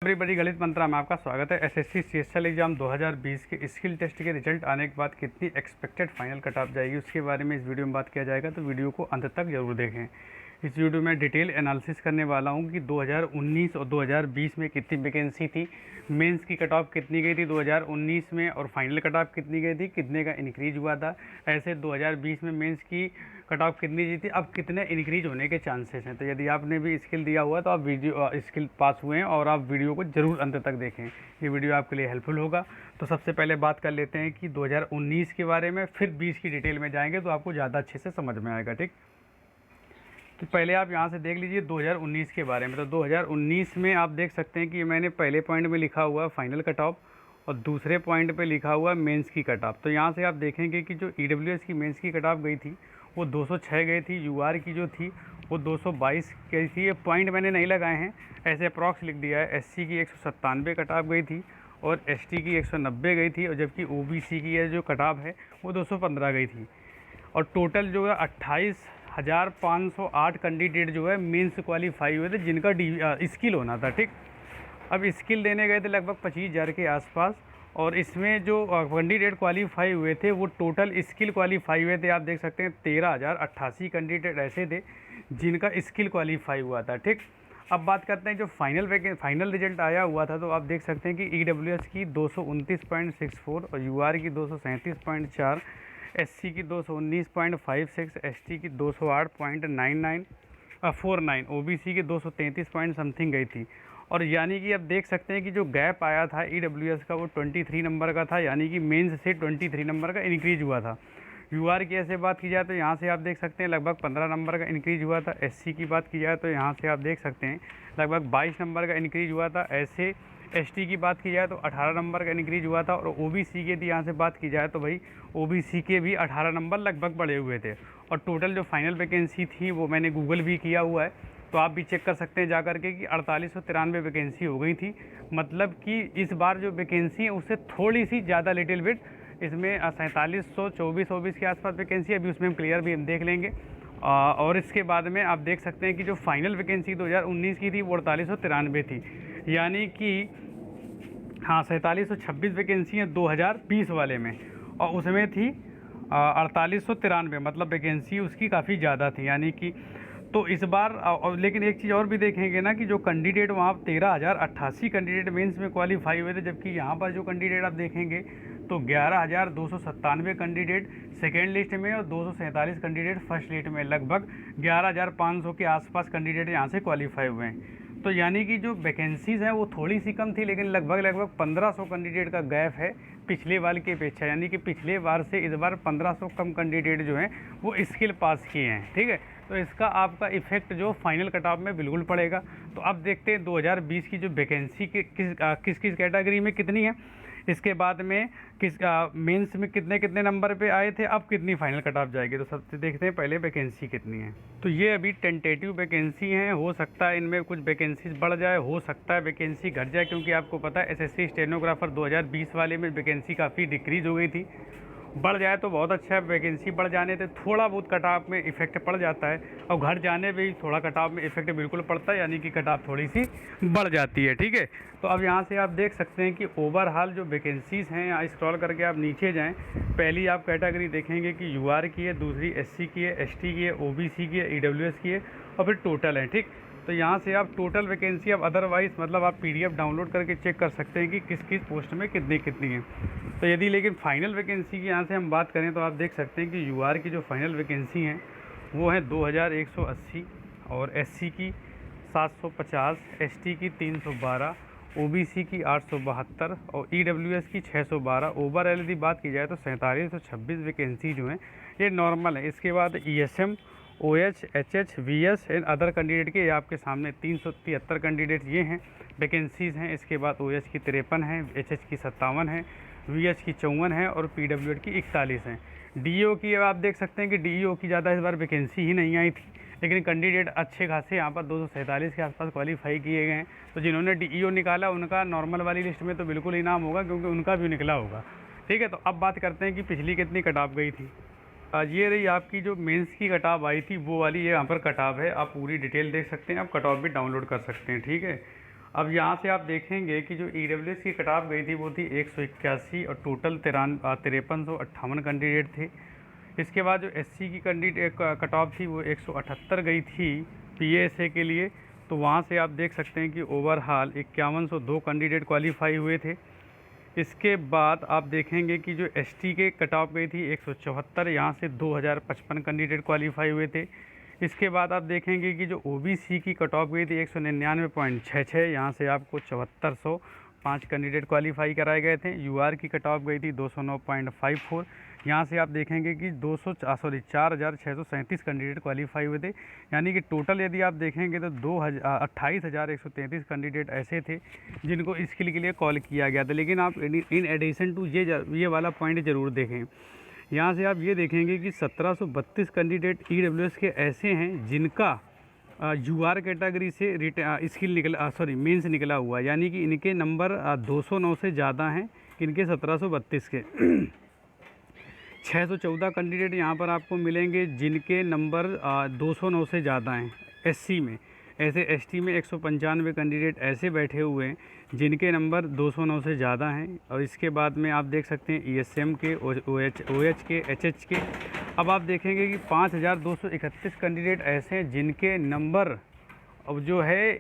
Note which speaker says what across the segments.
Speaker 1: Everybody गणित मंत्रा में आपका स्वागत है। एसएससी सीएसएल एग्जाम 2020 के स्किल टेस्ट के रिजल्ट आने के बाद कितनी एक्सपेक्टेड फाइनल कट ऑफ जाएगी उसके बारे में इस वीडियो में बात किया जाएगा, तो वीडियो को अंत तक जरूर देखें। इस वीडियो में डिटेल एनालिसिस करने वाला हूं कि 2019 और 2020 में कितनी वैकेंसी थी, मेंस की कट ऑफ कितनी गई थी 2019 में और फाइनल कट ऑफ कितनी गई थी, कितने का इंक्रीज हुआ था। ऐसे 2020 में मेंस की कट ऑफ कितनी जी थी, अब कितने इंक्रीज होने के चांसेस हैं। तो यदि आपने भी स्किल दिया हुआ तो आप वीडियो स्किल पास हुए हैं और आप वीडियो को ज़रूर अंत तक देखें, ये वीडियो आपके लिए हेल्पफुल होगा। तो सबसे पहले बात कर लेते हैं कि 2019 के बारे में, फिर 20 की डिटेल में जाएंगे तो आपको ज़्यादा अच्छे से समझ में आएगा। ठीक, तो पहले आप यहाँ से देख लीजिए 2019 के बारे में। तो 2019 में आप देख सकते हैं कि मैंने पहले पॉइंट में लिखा हुआ फाइनल कट ऑफ और दूसरे पॉइंट पे लिखा हुआ मेंस की कट ऑफ। तो यहाँ से आप देखेंगे कि जो ईडब्ल्यूएस की मेंस की कट ऑफ गई थी वो 206 गई थी, यूआर की जो थी वो 222 गई थी। ये पॉइंट मैंने नहीं लगाए हैं, ऐसे अप्रॉक्स लिख दिया है। एससी की 197 कट ऑफ गई थी और एसटी की 190 गई थी, और जबकि ओबीसी की जो कट ऑफ है वो 215 गई थी। और टोटल जो है 28,508 कैंडिडेट जो है मेंस क्वालिफाई हुए थे जिनका स्किल होना था। ठीक, अब स्किल देने गए थे लगभग 25,000 के आसपास, और इसमें जो कैंडिडेट क्वालिफाई हुए थे वो टोटल स्किल क्वालिफाई हुए थे। आप देख सकते हैं 13,088 कैंडिडेट ऐसे थे जिनका स्किल क्वालिफाई हुआ था। ठीक, अब बात करते हैं जो फाइनल रिजल्ट आया हुआ था। तो आप देख सकते हैं कि ईडब्ल्यूएस की 229.64 और यूआर की 237.4, एससी की 219.56, एसटी की 208.49, ओबीसी की 233 पॉइंट समथिंग गई थी। और यानी कि अब देख सकते हैं कि जो गैप आया था ईडब्ल्यूएस का वो 23 नंबर का था, यानी कि मेंस से 23 नंबर का इंक्रीज हुआ था। यूआर की ऐसे बात की जाए तो यहाँ से आप देख सकते हैं लगभग 15 नंबर का इंक्रीज हुआ था। एससी की बात की जाए तो यहाँ से आप देख सकते हैं लगभग 22 नंबर का इंक्रीज हुआ था। ऐसे एसटी की बात की जाए तो 18 नंबर का इंक्रीज हुआ था। और ओबीसी के भी यहाँ से बात की जाए तो भाई ओबीसी के भी 18 नंबर लगभग बढ़े हुए थे। और टोटल जो फाइनल वैकेंसी थी वो मैंने गूगल भी किया हुआ है, तो आप भी चेक कर सकते हैं जा कर के कि 4893 वैकेंसी हो गई थी। मतलब कि इस बार जो वैकेंसी है उससे थोड़ी सी ज़्यादा लिटिल बिट, इसमें 4724 के आसपास वैकेंसी, अभी उसमें हम क्लियर भी हम देख लेंगे। और इसके बाद में आप देख सकते हैं कि जो फाइनल वैकेंसी 2019 की थी वो 4893 थी, यानी कि हाँ 4726 वैकेंसी है 2020 वाले में, और उसमें थी 4893, मतलब वैकेंसी उसकी काफ़ी ज़्यादा थी। यानी कि तो इस बार लेकिन एक चीज़ और भी देखेंगे ना कि जो कैंडिडेट वहाँ 13,088 कैंडिडेट मेंस में क्वालिफाई हुए थे, जबकि यहाँ पर जो कैंडिडेट आप देखेंगे तो 11,297 कैंडिडेट सेकेंड लिस्ट में और 247 कैंडिडेट फर्स्ट लिस्ट में, लगभग 11,500 के आसपास कैंडिडेट यहाँ से क्वालिफाई हुए हैं। तो यानी कि जो वैकेंसीज़ हैं वो थोड़ी सी कम थी, लेकिन लगभग 1500 कैंडिडेट का गैप है पिछले बार की अपेक्षा। यानी कि पिछले बार से इस बार 1500 कम कैंडिडेट जो हैं वो स्किल पास किए हैं। ठीक है, तो इसका आपका इफेक्ट जो फाइनल कट ऑफ में बिल्कुल पड़ेगा। तो अब देखते हैं 2020 की जो वैकेंसी किस किस कैटेगरी में कितनी है, इसके बाद में किस मेंस में कितने कितने नंबर पे आए थे, अब कितनी फाइनल कट ऑफ जाएगी। तो सबसे देखते हैं पहले वैकेंसी कितनी है। तो ये अभी टेंटेटिव वैकेंसी हैं, हो सकता है इनमें कुछ वैकेंसीज बढ़ जाए, हो सकता है वैकेंसी घट जाए, क्योंकि आपको पता है एसएससी स्टेनोग्राफर 2020 वाले में वैकेंसी काफ़ी डिक्रीज़ हो गई थी। बढ़ जाए तो बहुत अच्छा है, वैकेंसी बढ़ जाने से थोड़ा बहुत कट ऑफ में इफेक्ट पड़ जाता है, और घट जाने भी थोड़ा कट ऑफ में इफेक्ट बिल्कुल पड़ता है, यानी कि कट ऑफ थोड़ी सी बढ़ जाती है। ठीक है, तो अब यहाँ से आप देख सकते हैं कि ओवरऑल जो वैकेंसीज़ हैं, यहाँ स्क्रॉल करके आप नीचे जाएँ, पहली आप कैटेगरी देखेंगे कि यूआर की है, दूसरी एससी की है, एसटी की है, ओबीसी की है, ईडब्ल्यूएस की है, और फिर टोटल है। ठीक, तो यहाँ से आप टोटल वैकेंसी, अब अदरवाइज़ मतलब आप पीडीएफ डाउनलोड करके चेक कर सकते हैं कि किस किस पोस्ट में कितनी कितनी है। तो यदि लेकिन फाइनल वैकेंसी की यहाँ से हम बात करें तो आप देख सकते हैं कि यूआर की जो फाइनल वैकेंसी हैं वो है 2180, और एससी की 750, एसटी की 312, ओबीसी की 872 और ईडब्ल्यूएस की 612। ओवरऑल यदि बात की जाए तो 4726 वैकेंसी जो हैं ये नॉर्मल है। इसके बाद ESM, OH, HH, VS and other candidate के आपके सामने 373 कैंडिडेट ये हैं वैकेंसीज़ हैं। इसके बाद ओएच की 53 है, एचएच की 57 है, वीएच की 54 है और पीडब्ल्यूएड की 41 है। डीईओ की आप देख सकते हैं कि डीईओ की ज़्यादा इस बार वैकेंसी ही नहीं आई थी, लेकिन कैंडिडेट अच्छे खासे यहाँ पर 247 के आसपास क्वालिफाई किए गए हैं। तो जिन्होंने डीईओ निकाला उनका नॉर्मल वाली लिस्ट में तो बिल्कुल इनाम होगा, क्योंकि उनका भी निकला होगा। ठीक है, तो अब बात करते हैं कि पिछली कितनी कट ऑफ गई थी। ये रही आपकी जो मेंस की कट ऑफ आई थी वो वाली, ये यहाँ पर कट ऑफ है, आप पूरी डिटेल देख सकते हैं, आप कट ऑफ भी डाउनलोड कर सकते हैं। ठीक है, अब यहाँ से आप देखेंगे कि जो EWS की कट ऑफ गई थी वो थी 181 और टोटल 5358 कैंडिडेट थे। इसके बाद जो SC की कट ऑफ थी वो 178 गई थी PSA के लिए। तो वहाँ से आप देख सकते हैं कि ओवरऑल 5102 कैंडिडेट क्वालिफाई हुए थे। इसके बाद आप देखेंगे कि जो ST के कट ऑफ गई थी 174, यहाँ से 2055 कैंडिडेट क्वालिफाई हुए थे। इसके बाद आप देखेंगे कि जो OBC की कट ऑफ गई थी 199.66, यहाँ से आपको 7405 कैंडिडेट क्वालिफाई कराए गए थे। UR की कट ऑफ गई थी 209.54, यहाँ से आप देखेंगे कि 4637 कैंडिडेट क्वालिफाई हुए थे। यानी कि टोटल यदि आप देखेंगे तो 28,133 कैंडिडेट ऐसे थे जिनको स्किल के लिए कॉल किया गया था। लेकिन आप इन एडिशन टू ये वाला पॉइंट ज़रूर देखें, यहाँ से आप ये देखेंगे कि 1732 कैंडिडेट EWS के ऐसे हैं जिनका UR कैटेगरी से स्किल मेंस निकला हुआ है। यानी कि इनके नंबर 209 से ज़्यादा हैं इनके 1732 के। 614 कैंडिडेट यहाँ पर आपको मिलेंगे जिनके नंबर 209 से ज़्यादा हैं SC में। ऐसे ST में 195 कैंडिडेट ऐसे बैठे हुए हैं जिनके नंबर 209 से ज़्यादा हैं। और इसके बाद में आप देख सकते हैं ESM के, OH के, HH के। अब आप देखेंगे कि 5231 कैंडिडेट ऐसे हैं जिनके नंबर अब जो है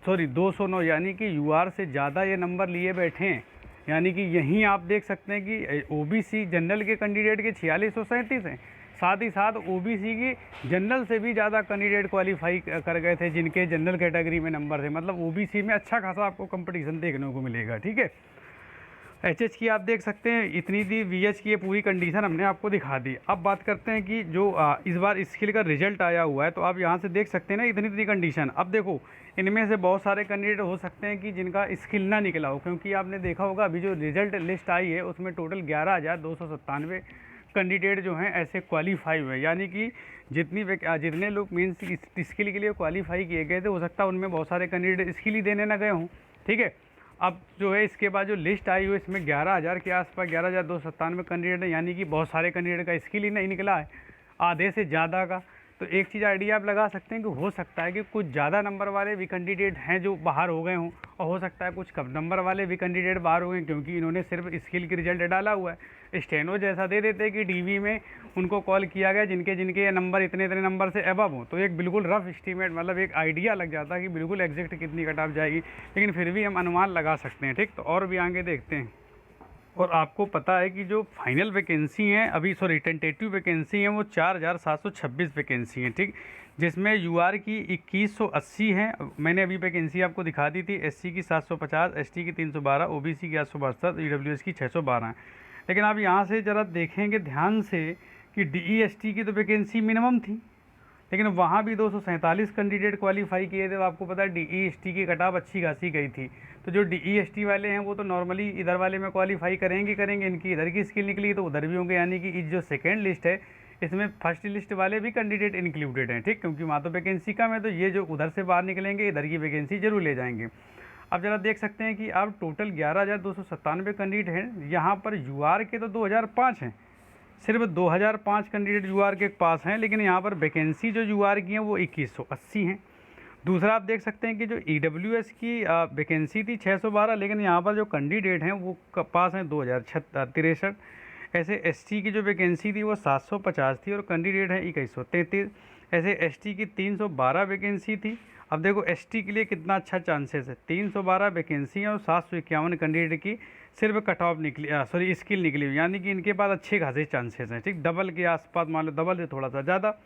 Speaker 1: 209 यानी कि UR से ज़्यादा ये नंबर लिए बैठे हैं। यानी कि यहीं आप देख सकते हैं कि OBC जनरल के कैंडिडेट के 4637 हैं, साथ ही साथ OBC की जनरल से भी ज़्यादा कैंडिडेट क्वालिफाई कर गए थे जिनके जनरल कैटेगरी में नंबर थे। मतलब OBC में अच्छा खासा आपको कंपटीशन देखने को मिलेगा। ठीक है, HH की आप देख सकते हैं इतनी थी, VH की ये पूरी कंडीशन हमने आपको दिखा दी। अब बात करते हैं कि जो इस बार स्किल का रिजल्ट आया हुआ है, तो आप यहाँ से देख सकते हैं ना इतनी कंडीशन। अब देखो इनमें से बहुत सारे कैंडिडेट हो सकते हैं कि जिनका स्किल ना निकला हो, क्योंकि आपने देखा होगा अभी जो रिजल्ट लिस्ट आई है उसमें टोटल 11,297 कैंडिडेट जो हैं ऐसे क्वालिफाई हुए। यानी कि जितने लोग मेंस स्किल के लिए क्वालिफाई किए गए थे, हो सकता है उनमें बहुत सारे कैंडिडेट स्किल ही देने ना गए हों। ठीक है, अब जो है इसके बाद जो लिस्ट आई हुई इसमें 11,000 के आसपास 11,297 कैंडिडेट है। यानी कि बहुत सारे कैंडिडेट का स्किल ही नहीं निकला है, आधे से ज़्यादा का। तो एक चीज़ आइडिया आप लगा सकते हैं कि हो सकता है कि कुछ ज़्यादा नंबर वाले भी कैंडिडेट हैं जो बाहर हो गए हों, और हो सकता है कुछ कम नंबर वाले भी कैंडिडेट बाहर हो गए क्योंकि इन्होंने सिर्फ स्किल की रिजल्ट डाला हुआ है। स्टेनो जैसा दे देते कि DV में उनको कॉल किया गया जिनके नंबर इतने नंबर से अबव हों, तो एक बिल्कुल रफ एस्टीमेट मतलब एक आइडिया लग जाता है कि बिल्कुल एग्जैक्ट कितनी कट ऑफ जाएगी। लेकिन फिर भी हम अनुमान लगा सकते हैं। ठीक, तो और भी आगे देखते हैं। और आपको पता है कि जो फाइनल वैकेंसी हैं अभी टेंटेटिव वैकेंसी हैं वो 4,726 वैकेंसी हैं। ठीक, जिसमें UR की 2180 हैं। मैंने अभी वैकेंसी आपको दिखा दी थी। SC की 750, ST की 312, OBC की 862, EWS की 612 हैं। लेकिन आप यहाँ से ज़रा देखेंगे ध्यान से कि DE/ST की तो वैकेंसी मिनिमम थी, लेकिन वहाँ भी 247 कैंडिडेट क्वालिफाई किए थे। तो आपको पता है DE/ST की कट ऑफ अच्छी खासी गई थी। तो जो DE/ST वाले हैं वो तो नॉर्मली इधर वाले में क्वालिफाई करेंगे, इनकी इधर की स्किल निकली तो उधर भी होंगे। यानी कि जो सेकेंड लिस्ट है इसमें फर्स्ट लिस्ट वाले भी कैंडिडेट इंक्लूडेड हैं। ठीक, क्योंकि वहाँ तो वैकेंसी कम है, तो ये जो उधर से बाहर निकलेंगे इधर की वैकेंसी जरूर ले जाएंगे। अब ज़रा देख सकते हैं कि अब टोटल 11,297 कैंडिडेट हैं। यहाँ पर UR के तो 2005 हैं, सिर्फ 2005 कैंडिडेट UR के पास हैं। लेकिन यहाँ पर वैकेंसी जो UR की हैं वो 2180 हैं। दूसरा आप देख सकते हैं कि जो EWS की वैकेंसी थी 612, लेकिन यहाँ पर जो कैंडिडेट हैं वो पास हैं 2063। ऐसे ST की जो वैकेंसी थी वो 750 थी और कैंडिडेट हैं 2133। ऐसे ST की 312 वैकेंसी थी। अब देखो ST के लिए कितना अच्छा चांसेस है, 312 वैकेंसी है और 751 कैंडिडेट की सिर्फ कट ऑफ निकली स्किल निकली हुई। यानी कि इनके पास अच्छे खासे चांसेस हैं। ठीक, डबल के आसपास, मान लो डबल से थोड़ा सा ज़्यादा।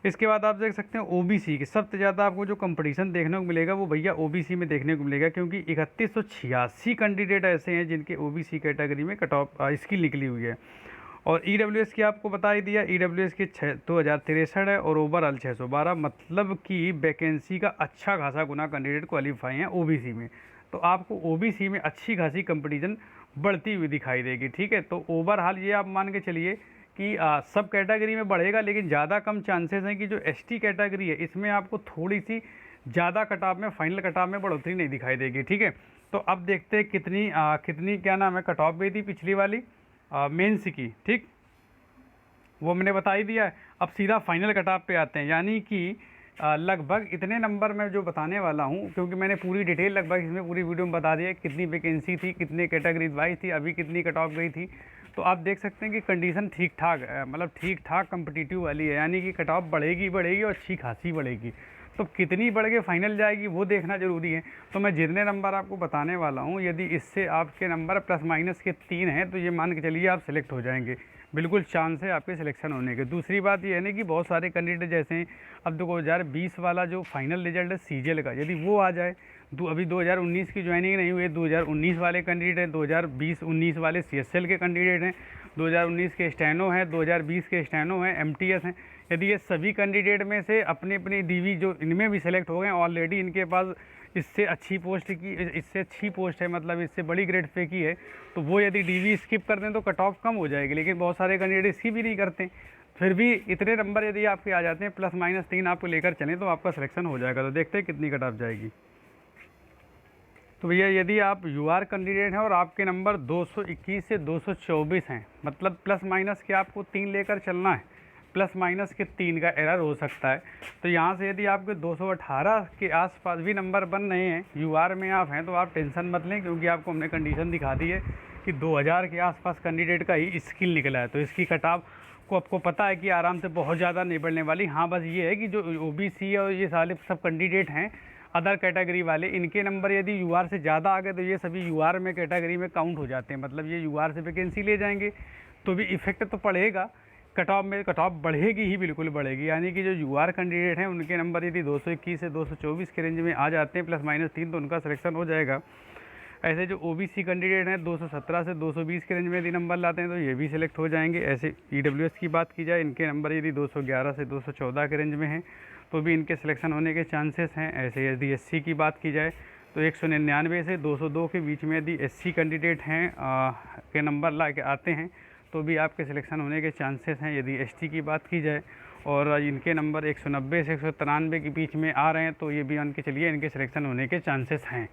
Speaker 1: इसके बाद आप देख सकते हैं OBC की सबसे ज़्यादा आपको जो कंपटीशन देखने को मिलेगा वो भैया OBC में देखने को मिलेगा, क्योंकि 3186 कैंडिडेट ऐसे हैं जिनके OBC कैटेगरी में कट ऑफ स्किल निकली हुई है। और EWS की आपको बता ही दिया, EWS के 2063 है और ओवरऑल 612। मतलब कि वैकेंसी का अच्छा खासा गुना कैंडिडेट क्वालिफाई हैं OBC में। तो आपको OBC में अच्छी खासी कंपटीशन बढ़ती हुई दिखाई देगी। ठीक है, तो ओवरऑल ये आप मान के चलिए कि सब कैटेगरी में बढ़ेगा, लेकिन ज़्यादा कम चांसेस हैं कि जो ST कैटेगरी है इसमें आपको थोड़ी सी ज़्यादा कट ऑफ में, फाइनल कट ऑफ में बढ़ोतरी नहीं दिखाई देगी। ठीक है, तो अब देखते हैं कितनी क्या नाम है कट ऑफ गई थी पिछली वाली मेंस की। ठीक, वो मैंने बता ही दिया है। अब सीधा फाइनल कट ऑफ पे आते हैं। यानी कि लगभग इतने नंबर मैं जो बताने वाला हूँ, क्योंकि मैंने पूरी डिटेल लगभग इसमें पूरी वीडियो में बता दिया कितनी वैकेंसी थी, कितने कैटेगरी वाइज थी, अभी कितनी कट ऑफ गई थी। तो आप देख सकते हैं कि कंडीशन ठीक ठाक मतलब ठीक ठाक कम्पिटिटिव वाली है, यानी कि कट ऑफ बढ़ेगी बढ़ेगी और अच्छी खासी बढ़ेगी। तो कितनी बढ़ के फाइनल जाएगी वो देखना ज़रूरी है। तो मैं जितने नंबर आपको बताने वाला हूँ, यदि इससे आपके नंबर प्लस माइनस के 3 हैं तो ये मान के चलिए आप सिलेक्ट हो जाएंगे, बिल्कुल चांस है आपके सिलेक्शन होने के। दूसरी बात ये है ना कि बहुत सारे कैंडिडेट जैसे अब 2020 वाला जो फाइनल रिजल्ट है सीजीएल का, यदि वो आ जाए, अभी 2019 की ज्वाइनिंग नहीं हुई है, 2019 वाले कैंडिडेट हैं, 2020-19 वाले सीएसएल के कैंडिडेट हैं, 2019 के स्टेनो हैं, 2020 के स्टेनो हैं, एमटीएस हैं। यदि ये सभी कैंडिडेट में से अपनी अपनी डीवी जो इनमें भी सेलेक्ट हो गए, ऑलरेडी इनके पास इससे अच्छी पोस्ट है, मतलब इससे बड़ी ग्रेड पे की है, तो वो यदि डीवी स्किप कर दें तो कट ऑफ कम हो जाएगी। लेकिन बहुत सारे कैंडिडेट स्किप भी नहीं करते, फिर भी इतने नंबर यदि आपके आ जाते हैं प्लस माइनस 3 आपको लेकर चलें तो आपका सिलेक्शन हो जाएगा। तो देखते हैं कितनी कट ऑफ जाएगी। तो भैया यदि आप यूआर कैंडिडेट हैं और आपके नंबर 221 से 224 हैं, मतलब प्लस माइनस के आपको 3 लेकर चलना है, प्लस माइनस के 3 का एरर हो सकता है। तो यहाँ से यदि आपके 218 के आसपास भी नंबर बन रहे हैं, यूआर में आप हैं, तो आप टेंशन मत लें, क्योंकि आपको हमने कंडीशन दिखा दी है कि 2000 के आसपास कैंडिडेट का ही स्किल निकला है। तो इसकी कट ऑफ को आपको पता है कि आराम से बहुत ज़्यादा नहीं बढ़ने वाली। हाँ, बस ये है कि जो ओबीसी और ये सारे सब कैंडिडेट हैं अदर कैटेगरी वाले, इनके नंबर यदि यूआर से ज़्यादा आ गए तो ये सभी यूआर में कैटेगरी में काउंट हो जाते हैं, मतलब ये यूआर से वैकेंसी ले जाएंगे, तो भी इफेक्ट तो पड़ेगा। कट ऑफ में कट ऑफ बढ़ेगी ही, बिल्कुल बढ़ेगी। यानी कि जो यूआर कैंडिडेट हैं उनके नंबर यदि 221 से 224 के रेंज में आ जाते हैं प्लस माइनस 3, तो उनका सिलेक्शन हो जाएगा। ऐसे जो ओबीसी कैंडिडेट हैं 217 से 220 के रेंज में यदि नंबर लाते हैं तो ये भी सिलेक्ट हो जाएंगे। ऐसे ईडब्ल्यूएस की बात की जाए, इनके नंबर यदि 211 से 214 के रेंज में हैं तो भी इनके सिलेक्शन होने के चांसेस हैं। ऐसे यदि एससी की बात की जाए तो 199 से 202 के बीच में यदि एससी कैंडिडेट हैं के नंबर ला के आते हैं तो भी आपके सिलेक्शन होने के चांसेस हैं। यदि एसटी की बात की जाए और इनके नंबर 190 से 193 के बीच में आ रहे हैं तो ये भी मान के चलिए इनके सिलेक्शन होने के चांसेस हैं।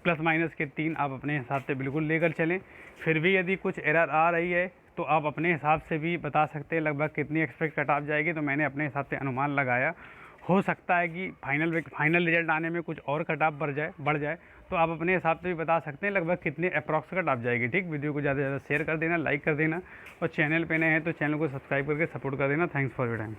Speaker 1: प्लस माइनस के 3 आप अपने हिसाब से बिल्कुल लेकर चलें। फिर भी यदि कुछ एरर आ रही है तो आप अपने हिसाब से भी बता सकते हैं लगभग कितनी एक्सपेक्ट कट ऑफ जाएगी। तो मैंने अपने हिसाब से अनुमान लगाया, हो सकता है कि फाइनल रिजल्ट आने में कुछ और कट ऑफ बढ़ जाए, तो आप अपने हिसाब से भी बता सकते हैं लगभग कितने अप्रॉक्स कट ऑफ जाएगी। ठीक, वीडियो को ज़्यादा से ज़्यादा शेयर कर देना, लाइक कर देना, और चैनल पे नए हैं तो चैनल को सब्सक्राइब करके सपोर्ट कर देना। Thanks for your time.